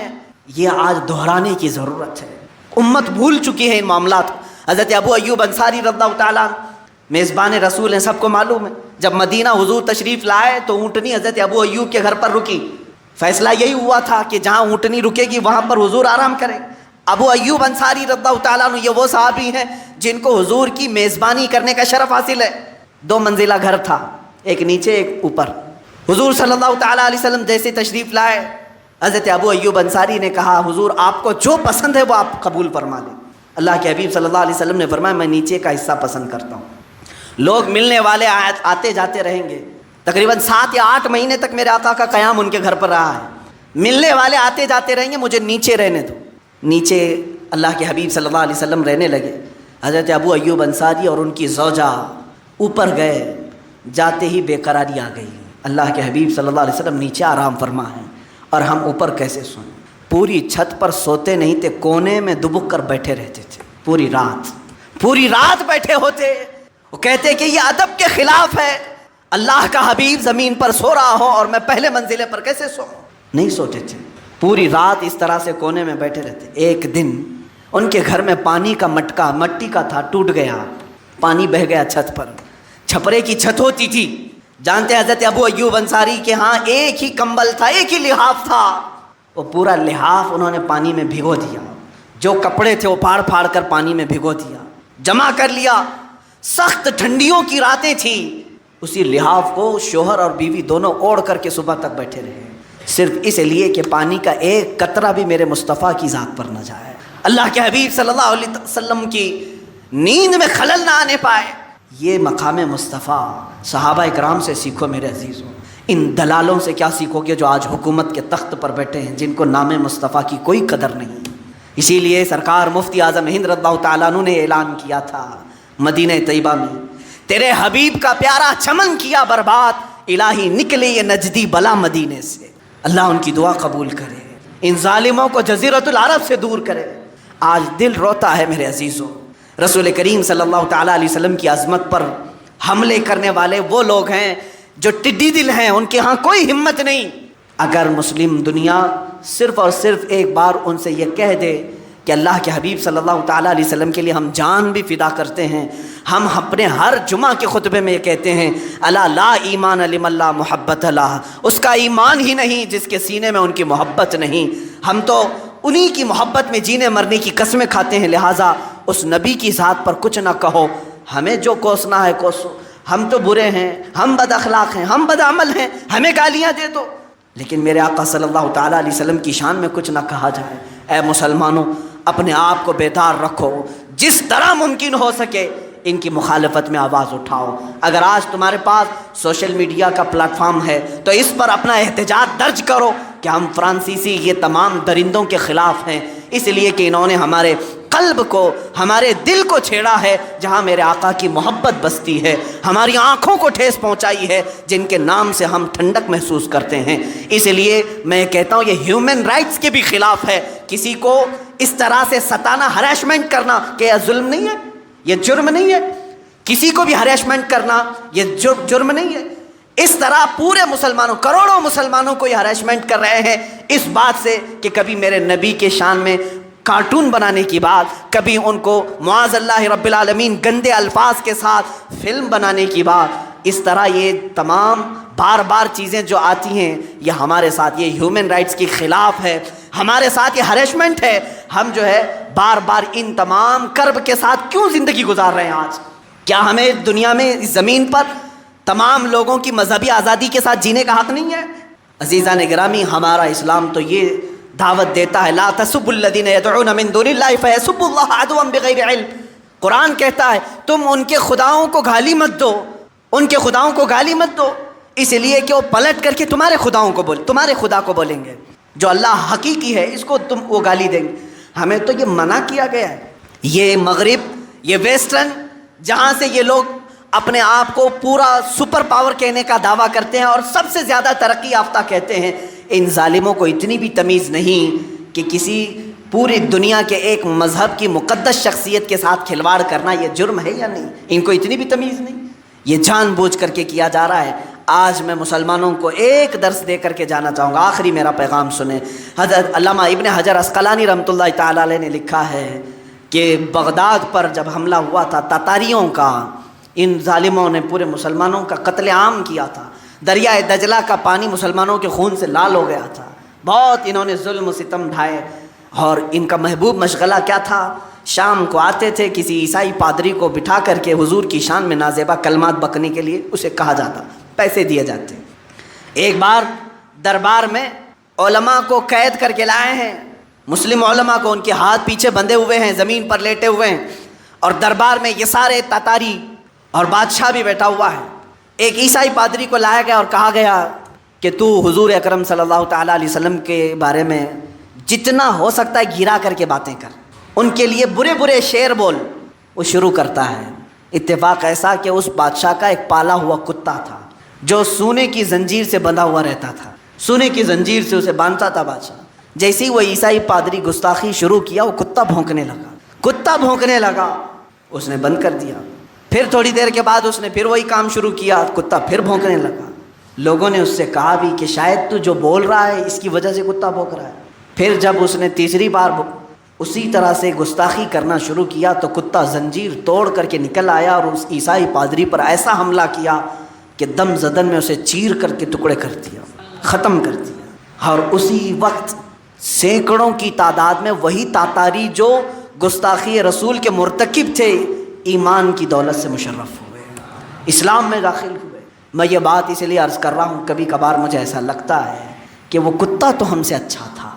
یہ آج دہرانے کی ضرورت ہے۔ امت بھول چکی ہے ان معاملات۔ حضرت ابو ایوب انصاری رضی اللہ تعالیٰ میزبان رسول ہیں، سب کو معلوم ہے، جب مدینہ حضور تشریف لائے تو اونٹنی حضرت ابو ایوب کے گھر پر رکی۔ فیصلہ یہی ہوا تھا کہ جہاں اونٹنی رکے گی وہاں پر حضور آرام کریں۔ ابو ایوب انصاری رضی اللہ تعالیٰ عنہ یہ وہ صحابی ہیں جن کو حضور کی میزبانی کرنے کا شرف حاصل ہے۔ 2 منزلہ گھر تھا، ایک نیچے ایک اوپر۔ حضور صلی اللہ تعالیٰ علیہ وسلم جیسے تشریف لائے، حضرت ابو ایوب انصاری نے کہا حضور آپ کو جو پسند ہے وہ آپ قبول فرما لیں۔ اللہ کے حبیب صلی اللہ علیہ وسلم نے فرمایا میں نیچے کا حصہ پسند کرتا ہوں۔ لوگ ملنے والے آتے جاتے رہیں گے، تقریباً 7 یا 8 مہینے تک میرے آقا کا قیام ان کے گھر پر رہا ہے۔ ملنے والے آتے جاتے رہیں گے، مجھے نیچے رہنے دو۔ نیچے اللہ کے حبیب صلی اللہ علیہ وسلم رہنے لگے۔ حضرت ابو ایوب انصاری اور ان کی زوجہ اوپر گئے، جاتے ہی بے قراری آ گئی۔ اللہ کے حبیب صلی اللہ علیہ وسلم نیچے آرام فرما ہیں اور ہم اوپر کیسے سوئیں؟ پوری چھت پر سوتے نہیں تھے، کونے میں دبک کر بیٹھے رہتے تھے، پوری رات بیٹھے ہوتے۔ وہ کہتے کہ یہ ادب کے خلاف ہے، اللہ کا حبیب زمین پر سو رہا ہو اور میں پہلے منزلے پر کیسے سوؤں؟ نہیں سوتے تھے، پوری رات اس طرح سے کونے میں بیٹھے رہتے۔ ایک دن ان کے گھر میں پانی کا مٹکا مٹی کا تھا، ٹوٹ گیا، پانی بہہ گیا چھت پر۔ چھپرے کی چھت ہوتی تھی، جانتے حضرت ابو ایوب انصاری کے ہاں ایک ہی کمبل تھا، ایک ہی لحاف تھا، وہ پورا لحاف انہوں نے پانی میں بھگو دیا، جو کپڑے تھے وہ پھاڑ پھاڑ کر پانی میں بھگو دیا، جمع کر لیا۔ سخت ٹھنڈیوں کی راتیں تھیں، اسی لحاف کو شوہر اور بیوی دونوں اوڑھ کر کے صبح تک بیٹھے رہے، صرف اس لیے کہ پانی کا ایک قطرہ بھی میرے مصطفیٰ کی ذات پر نہ جائے، اللہ کے حبیب صلی اللہ علیہ وسلم کی نیند میں خلل نہ آنے پائے۔ یہ مقام مصطفیٰ صحابہ اکرام سے سیکھو میرے عزیزوں۔ ان دلالوں سے کیا سیکھو گے جو آج حکومت کے تخت پر بیٹھے ہیں، جن کو نام مصطفیٰ کی کوئی قدر نہیں۔ اسی لیے سرکار مفتی اعظم ہند رضی اللہ تعالیٰ عنہ نے اعلان کیا تھا مدینہ طیبہ میں، تیرے حبیب کا پیارا چمن کیا برباد، الہی نکلے یہ نجدی بلا مدینے سے۔ اللہ ان کی دعا قبول کرے، ان ظالموں کو جزیرۃ العرب سے دور کرے۔ آج دل روتا ہے میرے عزیزوں، رسول کریم صلی اللہ تعالیٰ علیہ وسلم کی عظمت پر حملے کرنے والے وہ لوگ ہیں جو ٹڈی دل ہیں، ان کے ہاں کوئی ہمت نہیں۔ اگر مسلم دنیا صرف اور صرف ایک بار ان سے یہ کہہ دے کہ اللہ کے حبیب صلی اللہ تعالیٰ علیہ وسلم کے لیے ہم جان بھی فدا کرتے ہیں، ہم اپنے ہر جمعہ کے خطبے میں یہ کہتے ہیں الا لا ایمان لمن لا محبت لہ، اس کا ایمان ہی نہیں جس کے سینے میں ان کی محبت نہیں۔ ہم تو انہی کی محبت میں جینے مرنے کی قسمیں کھاتے ہیں، لہٰذا اس نبی کی ذات پر کچھ نہ کہو، ہمیں جو کوسنا ہے کوسو، ہم تو برے ہیں، ہم بد اخلاق ہیں، ہم بد عمل ہیں، ہمیں گالیاں دے دو، لیکن میرے آقا صلی اللہ تعالیٰ علیہ وسلم کی شان میں کچھ نہ کہا جائے۔ اے مسلمانوں، اپنے آپ کو بیدار رکھو، جس طرح ممکن ہو سکے ان کی مخالفت میں آواز اٹھاؤ۔ اگر آج تمہارے پاس سوشل میڈیا کا پلیٹ فارم ہے تو اس پر اپنا احتجاج درج کرو کہ ہم فرانسیسی یہ تمام درندوں کے خلاف ہیں، اس لیے کہ انہوں نے ہمارے قلب کو، ہمارے دل کو چھیڑا ہے جہاں میرے آقا کی محبت بستی ہے، ہماری آنکھوں کو ٹھیس پہنچائی ہے جن کے نام سے ہم ٹھنڈک محسوس کرتے ہیں۔ اس لیے میں کہتا ہوں یہ ہیومن رائٹس کے بھی خلاف ہے، کسی کو اس طرح سے ستانا، ہریسمنٹ کرنا، کہ یہ ظلم نہیں ہے، یہ جرم نہیں ہے، کسی کو بھی ہریسمنٹ کرنا یہ جرم نہیں ہے۔ اس طرح پورے مسلمانوں، کروڑوں مسلمانوں کو یہ ہریسمنٹ کر رہے ہیں اس بات سے کہ کبھی میرے نبی کے شان میں کارٹون بنانے کی بات، کبھی ان کو معاذ اللہ رب العالمین گندے الفاظ کے ساتھ فلم بنانے کی بات۔ اس طرح یہ تمام بار بار چیزیں جو آتی ہیں یہ ہمارے ساتھ، یہ ہیومن رائٹس کے خلاف ہے، ہمارے ساتھ یہ ہریسمنٹ ہے۔ ہم جو ہے بار بار ان تمام کرب کے ساتھ کیوں زندگی گزار رہے ہیں آج؟ کیا ہمیں دنیا میں اس زمین پر تمام لوگوں کی مذہبی آزادی کے ساتھ جینے کا حق نہیں ہے؟ عزیزان گرامی، ہمارا اسلام تو یہ دعوت دیتا ہے لا تسبوا الذین یدعون من دون اللہ فیسبوا اللہ عدوا بغیر علم۔ قرآن کہتا ہے تم ان کے خداؤں کو گالی مت دو، ان کے خداؤں کو گالی مت دو، اس لیے کہ وہ پلٹ کر کے تمہارے خداؤں کو تمہارے خدا کو بولیں گے، جو اللہ حقیقی ہے اس کو تم وہ گالی دیں گے۔ ہمیں تو یہ منع کیا گیا ہے۔ یہ مغرب، یہ ویسٹرن، جہاں سے یہ لوگ اپنے آپ کو پورا سپر پاور کہنے کا دعویٰ کرتے ہیں اور سب سے زیادہ ترقی یافتہ کہتے ہیں، ان ظالموں کو اتنی بھی تمیز نہیں کہ کسی پوری دنیا کے ایک مذہب کی مقدس شخصیت کے ساتھ کھلواڑ کرنا یہ جرم ہے یا نہیں، ان کو اتنی بھی تمیز نہیں۔ یہ جان بوجھ کر کے کیا جا رہا ہے۔ آج میں مسلمانوں کو ایک درس دے کر کے جانا چاہوں گا، آخری میرا پیغام سنیں۔ حضرت علامہ ابن حجر عسقلانی رحمۃ اللہ تعالی علیہ نے لکھا ہے کہ بغداد پر جب حملہ ہوا تھا تاتاریوں کا، ان ظالموں نے پورے مسلمانوں کا قتل عام کیا تھا، دریائے دجلہ کا پانی مسلمانوں کے خون سے لال ہو گیا تھا، بہت انہوں نے ظلم و ستم ڈھائے، اور ان کا محبوب مشغلہ کیا تھا؟ شام کو آتے تھے، کسی عیسائی پادری کو بٹھا کر کے حضور کی شان میں نازیبا کلمات بکنے کے لیے اسے کہا جاتا، پیسے دیے جاتے۔ ایک بار دربار میں علماء کو قید کر کے لائے ہیں، مسلم علماء کو، ان کے ہاتھ پیچھے بندھے ہوئے ہیں، زمین پر لیٹے ہوئے ہیں، اور دربار میں یہ سارے تاتاری اور بادشاہ بھی بیٹھا ہوا ہے۔ ایک عیسائی پادری کو لایا گیا اور کہا گیا کہ تو حضور اکرم صلی اللہ تعالیٰ علیہ وسلم کے بارے میں جتنا ہو سکتا ہے گھرا کر کے باتیں کر، ان کے لیے برے برے شعر بول۔ وہ شروع کرتا ہے۔ اتفاق ایسا کہ اس بادشاہ کا ایک پالا ہوا کتا تھا جو سونے کی زنجیر سے بندھا ہوا رہتا تھا، سونے کی زنجیر سے اسے باندھتا تھا بادشاہ۔ جیسے ہی وہ عیسائی پادری گستاخی شروع کیا، وہ کتا بھونکنے لگا، اس نے بند کر دیا۔ پھر تھوڑی دیر کے بعد اس نے پھر وہی کام شروع کیا، کتا پھر بھونکنے لگا۔ لوگوں نے اس سے کہا بھی کہ شاید تو جو بول رہا ہے اس کی وجہ سے کتا بھونک رہا ہے۔ پھر جب اس نے تیسری بار اسی طرح سے گستاخی کرنا شروع کیا تو کتا زنجیر توڑ کر کے نکل آیا اور اس عیسائی پادری پر ایسا حملہ کیا کہ دم زدن میں اسے چیر کر کے ٹکڑے کر دیا، ختم کر دیا۔ اور اسی وقت سینکڑوں کی تعداد میں وہی تاتاری جو گستاخی رسول کے مرتکب تھے، ایمان کی دولت سے مشرف ہوئے، اسلام میں داخل ہوئے۔ میں یہ بات اس لیے عرض کر رہا ہوں، کبھی کبھار مجھے ایسا لگتا ہے کہ وہ کتا تو ہم سے اچھا تھا،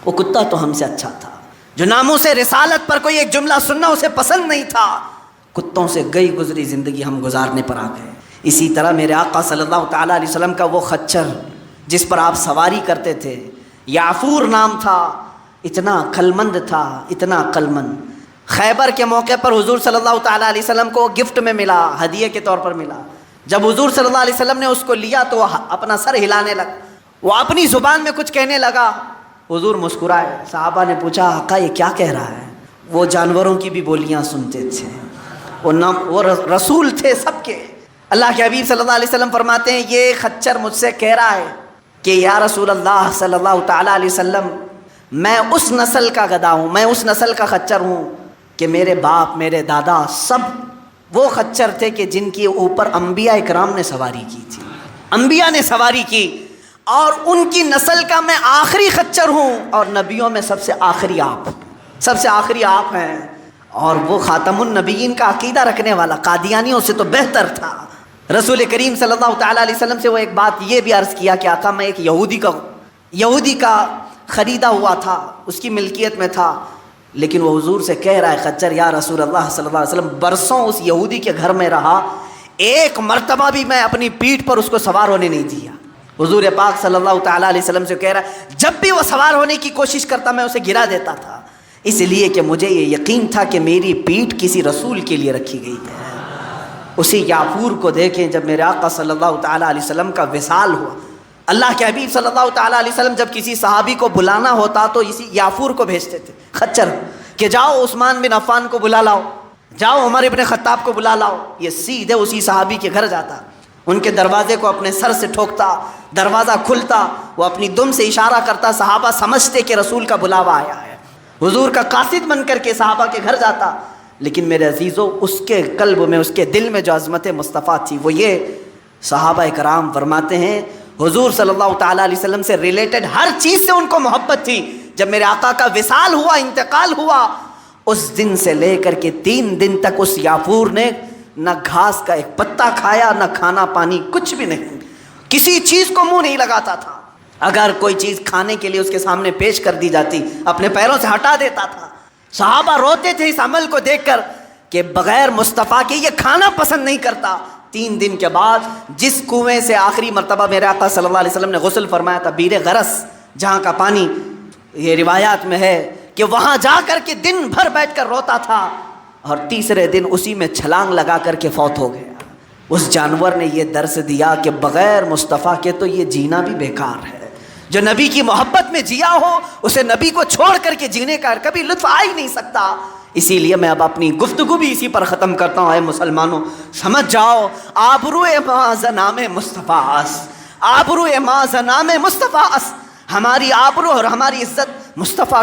وہ کتا تو ہم سے اچھا تھا، جو ناموس رسالت پر کوئی ایک جملہ سننا اسے پسند نہیں تھا۔ کتوں سے گئی گزری زندگی ہم گزارنے پر آ گئے۔ اسی طرح میرے آقا صلی اللہ تعالیٰ علیہ وسلم کا وہ خچر جس پر آپ سواری کرتے تھے، یعفور نام تھا، اتنا عقلمند تھا، اتنا عقلمند۔ خیبر کے موقع پر حضور صلی اللہ تعالیٰ علیہ وسلم کو گفٹ میں ملا، ہدیے کے طور پر ملا۔ جب حضور صلی اللہ علیہ وسلم نے اس کو لیا تو وہ اپنا سر ہلانے لگا، وہ اپنی زبان میں کچھ کہنے لگا۔ حضور مسکرائے، صحابہ نے پوچھا آقا یہ کیا کہہ رہا ہے؟ وہ جانوروں کی بھی بولیاں سنتے تھے، وہ رسول تھے سب کے۔ اللہ کے حبیب صلی اللہ علیہ وسلم فرماتے ہیں یہ خچر مجھ سے کہہ رہا ہے کہ یا رسول اللہ صلی اللہ تعالیٰ علیہ وسلم، میں اس نسل کا گدھا ہوں، میں اس نسل کا خچر ہوں کہ میرے باپ، میرے دادا سب وہ خچر تھے کہ جن کے اوپر انبیاء اکرام نے سواری کی تھی، انبیاء نے سواری کی، اور ان کی نسل کا میں آخری خچر ہوں، اور نبیوں میں سب سے آخری آپ ہیں۔ اور وہ خاتم النبیین کا عقیدہ رکھنے والا قادیانیوں سے تو بہتر تھا۔ رسول کریم صلی اللہ تعالیٰ علیہ وسلم سے وہ ایک بات یہ بھی عرض کیا کہ آقا میں ایک یہودی کا خریدا ہوا تھا، اس کی ملکیت میں تھا، لیکن وہ حضور سے کہہ رہا ہے خچر یا رسول اللہ صلی اللہ علیہ وسلم برسوں اس یہودی کے گھر میں رہا، ایک مرتبہ بھی میں اپنی پیٹھ پر اس کو سوار ہونے نہیں دیا۔ حضور پاک صلی اللہ تعالیٰ علیہ وسلم سے کہہ رہا ہے جب بھی وہ سوار ہونے کی کوشش کرتا میں اسے گرا دیتا تھا، اس لیے کہ مجھے یہ یقین تھا کہ میری پیٹھ کسی رسول کے لیے رکھی گئی ہے۔ اسی یعفور کو دیکھیں، جب میرے آقا صلی اللہ تعالیٰ علیہ وسلم کا وصال ہوا، اللہ کے حبیب صلی اللہ تعالیٰ علیہ وسلم جب کسی صحابی کو بلانا ہوتا تو اسی یعفور کو بھیجتے تھے، خچر، کہ جاؤ عثمان بن عفان کو بلا لاؤ، جاؤ عمر ابن خطاب کو بلا لاؤ۔ یہ سیدھے اسی صحابی کے گھر جاتا، ان کے دروازے کو اپنے سر سے ٹھوکتا، دروازہ کھلتا، وہ اپنی دم سے اشارہ کرتا، صحابہ سمجھتے کہ رسول کا بلاوا آیا ہے، حضور کا قاصد بن کر کے صحابہ کے گھر جاتا۔ لیکن میرے عزیزو، اس کے قلب میں، اس کے دل میں جو عظمت مصطفیٰ تھی وہ یہ، صحابہ کرام فرماتے ہیں حضور صلی اللہ تعالیٰ علیہ وسلم سے ریلیٹڈ ہر چیز سے ان کو محبت تھی۔ جب میرے آقا کا وصال ہوا، انتقال ہوا، اس دن سے لے کر کے 3 دن تک اس یعفور نے نہ گھاس کا ایک پتا کھایا، نہ کھانا پانی، کچھ بھی نہیں، کسی چیز کو منہ نہیں لگاتا تھا۔ اگر کوئی چیز کھانے کے لیے اس کے سامنے پیش کر دی جاتی اپنے پیروں سے ہٹا دیتا تھا. صحابہ روتے تھے اس عمل کو دیکھ کر کہ بغیر مصطفیٰ کے یہ کھانا پسند نہیں کرتا. 3 دن کے بعد جس کنویں سے آخری مرتبہ میرے آقا صلی اللہ علیہ وسلم نے غسل فرمایا تھا، بیر غرس جہاں کا پانی، یہ روایات میں ہے کہ وہاں جا کر کے دن بھر بیٹھ کر روتا تھا اور تیسرے دن اسی میں چھلانگ لگا کر کے فوت ہو گیا. اس جانور نے یہ درس دیا کہ بغیر مصطفیٰ کے تو یہ جینا بھی بیکار ہے. جو نبی کی محبت میں جیا ہو اسے نبی کو چھوڑ کر کے جینے کا کبھی لطف آ ہی نہیں سکتا. اسی لیے میں اب اپنی گفتگو بھی اسی پر ختم کرتا ہوں. اے مسلمانوں سمجھ جاؤ، آبرو معاذ نام مصطفیٰ اس، آبرو معاذ نام مصطفیٰ اس. ہماری آبرو اور ہماری عزت مصطفیٰ